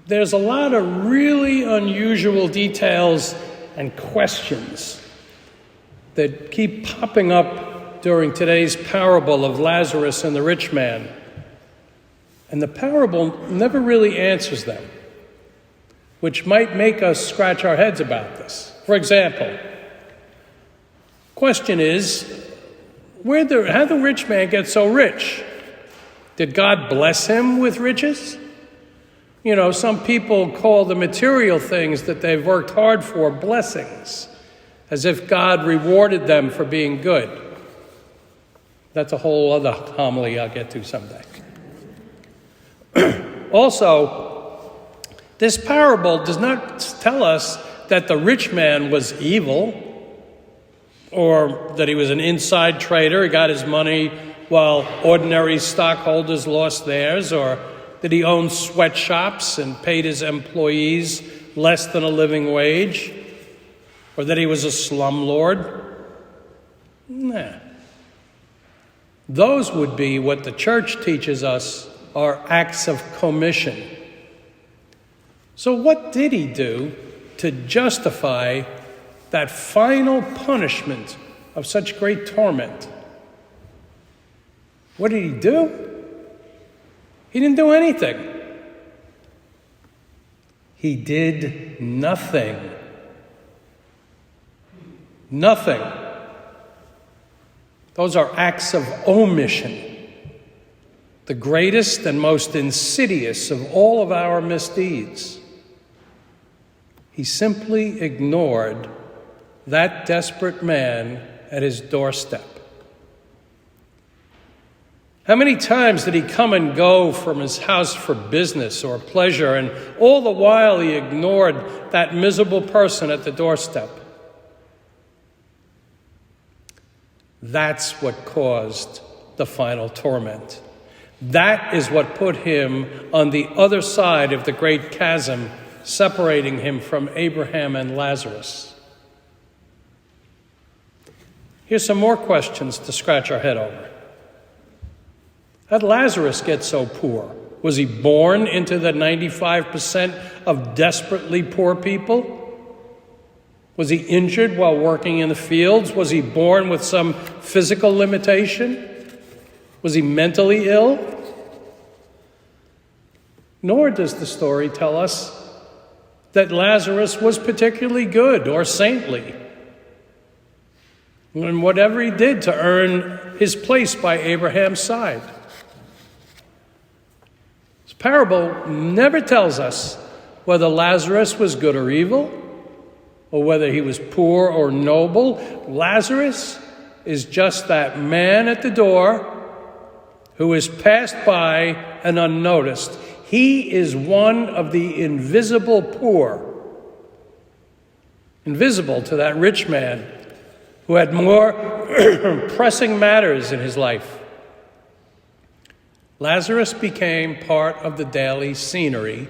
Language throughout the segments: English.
there's a lot of really unusual details and questions that keep popping up during today's parable of Lazarus and the rich man. And the parable never really answers them, which might make us scratch our heads about this. For example, question is, how did the rich man get so rich? Did God bless him with riches? You know, some people call the material things that they've worked hard for blessings, as if God rewarded them for being good. That's a whole other homily I'll get to someday. Also, this parable does not tell us that the rich man was evil, or that he was an inside trader, he got his money while ordinary stockholders lost theirs, or that he owned sweatshops and paid his employees less than a living wage, or that he was a slumlord. Nah. Those would be what the church teaches us are acts of commission. So what did he do to justify that final punishment of such great torment? What did he do? He didn't do anything. He did nothing. Nothing. Those are acts of omission. The greatest and most insidious of all of our misdeeds. He simply ignored that desperate man at his doorstep. How many times did he come and go from his house for business or pleasure, and all the while he ignored that miserable person at the doorstep? That's what caused the final torment. That is what put him on the other side of the great chasm separating him from Abraham and Lazarus. Here's some more questions to scratch our head over. How did Lazarus get so poor? Was he born into the 95% of desperately poor people? Was he injured while working in the fields? Was he born with some physical limitation? Was he mentally ill? Nor does the story tell us that Lazarus was particularly good or saintly. And whatever he did to earn his place by Abraham's side. This parable never tells us whether Lazarus was good or evil, or whether he was poor or noble. Lazarus is just that man at the door who is passed by and unnoticed. He is one of the invisible poor, invisible to that rich man who had more pressing matters in his life. Lazarus became part of the daily scenery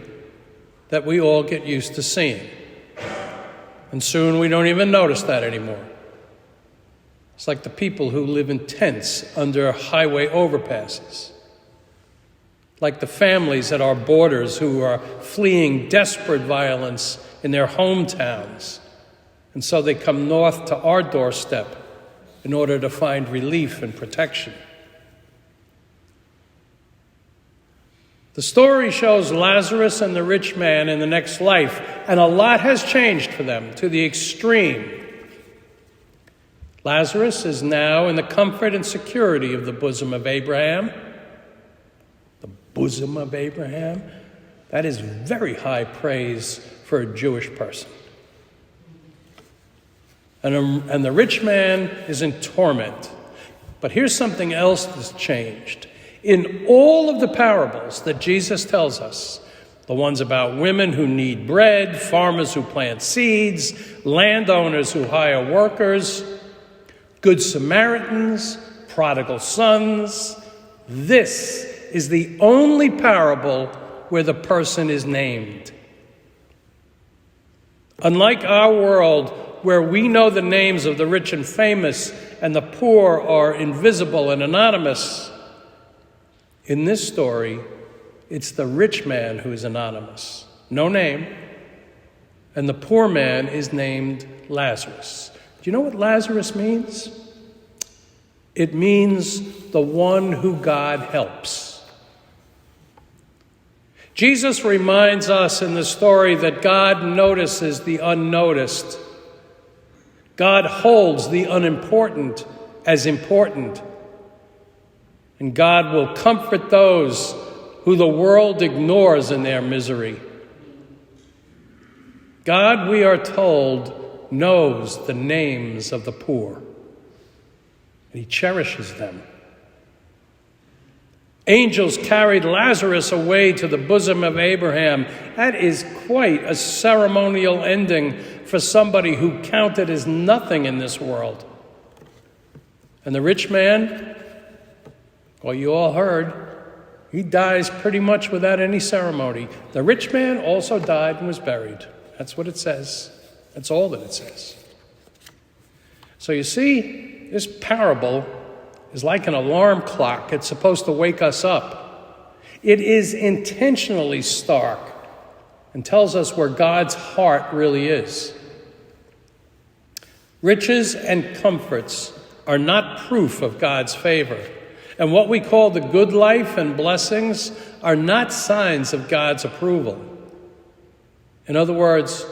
that we all get used to seeing. And soon we don't even notice that anymore. It's like the people who live in tents under highway overpasses. Like the families at our borders who are fleeing desperate violence in their hometowns. And so they come north to our doorstep in order to find relief and protection. The story shows Lazarus and the rich man in the next life, and a lot has changed for them to the extreme. Lazarus is now in the comfort and security of the bosom of Abraham. The bosom of Abraham? That is very high praise for a Jewish person. And the rich man is in torment. But here's something else that's changed. In all of the parables that Jesus tells us, the ones about women who need bread, farmers who plant seeds, landowners who hire workers, good Samaritans, prodigal sons, this is the only parable where the person is named. Unlike our world, where we know the names of the rich and famous and the poor are invisible and anonymous, in this story, it's the rich man who is anonymous. no name, and the poor man is named Lazarus. Do you know what Lazarus means? It means the one who God helps. Jesus reminds us in the story that God notices the unnoticed. God holds the unimportant as important. And God will comfort those who the world ignores in their misery. God, we are told, knows the names of the poor, and he cherishes them. Angels carried Lazarus away to the bosom of Abraham. That is quite a ceremonial ending for somebody who counted as nothing in this world. And the rich man, well, you all heard, he dies pretty much without any ceremony. The rich man also died and was buried. That's what it says. That's all that it says. So you see, this parable is like an alarm clock. It's supposed to wake us up. It is intentionally stark and tells us where God's heart really is. Riches and comforts are not proof of God's favor. And what we call the good life and blessings are not signs of God's approval. In other words,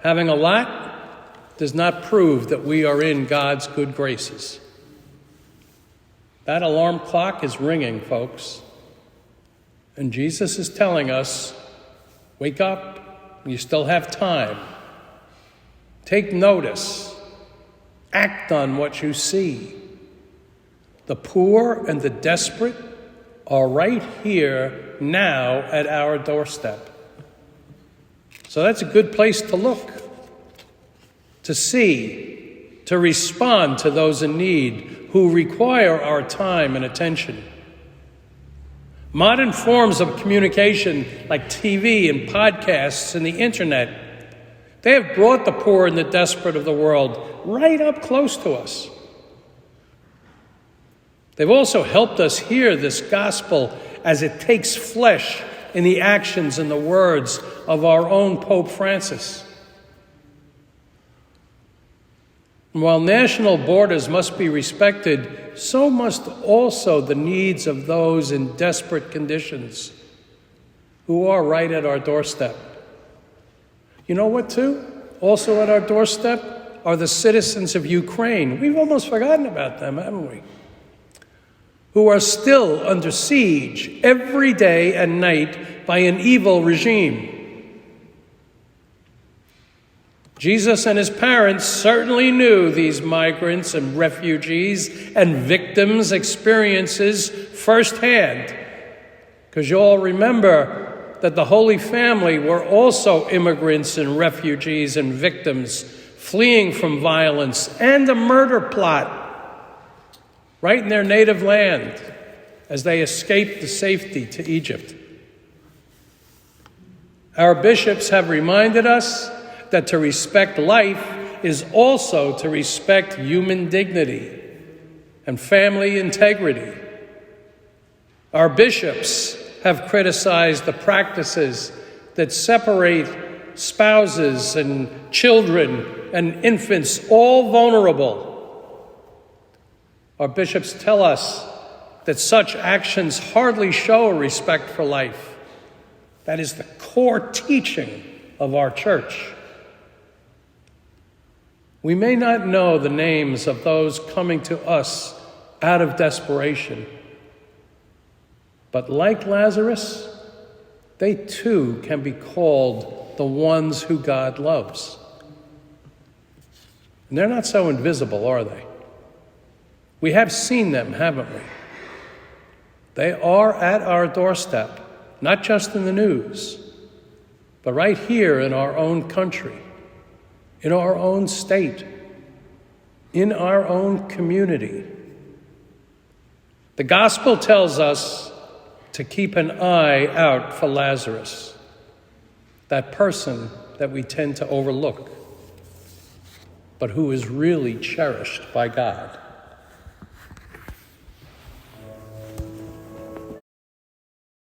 having a lot does not prove that we are in God's good graces. That alarm clock is ringing, folks. And Jesus is telling us, wake up, you still have time. Take notice. Act on what you see. The poor and the desperate are right here now at our doorstep. So that's a good place to look, to see, to respond to those in need who require our time and attention. Modern forms of communication like TV and podcasts and the internet, they have brought the poor and the desperate of the world right up close to us. They've also helped us hear this gospel as it takes flesh in the actions and the words of our own Pope Francis. And while national borders must be respected, so must also the needs of those in desperate conditions who are right at our doorstep. You know what, too? Also at our doorstep are the citizens of Ukraine. We've almost forgotten about them, haven't we? Who are still under siege every day and night by an evil regime. Jesus and his parents certainly knew these migrants and refugees and victims' experiences firsthand, because you all remember that the Holy Family were also immigrants and refugees and victims fleeing from violence and a murder plot right in their native land as they escaped to safety to Egypt. Our bishops have reminded us that to respect life is also to respect human dignity and family integrity. Our bishops have criticized the practices that separate spouses and children and infants, all vulnerable. Our bishops tell us that such actions hardly show respect for life. That is the core teaching of our church. We may not know the names of those coming to us out of desperation, but like Lazarus, they too can be called the ones who God loves. And they're not so invisible, are they? We have seen them, haven't we? They are at our doorstep, not just in the news, but right here in our own country, in our own state, in our own community. The gospel tells us to keep an eye out for Lazarus, that person that we tend to overlook, but who is really cherished by God.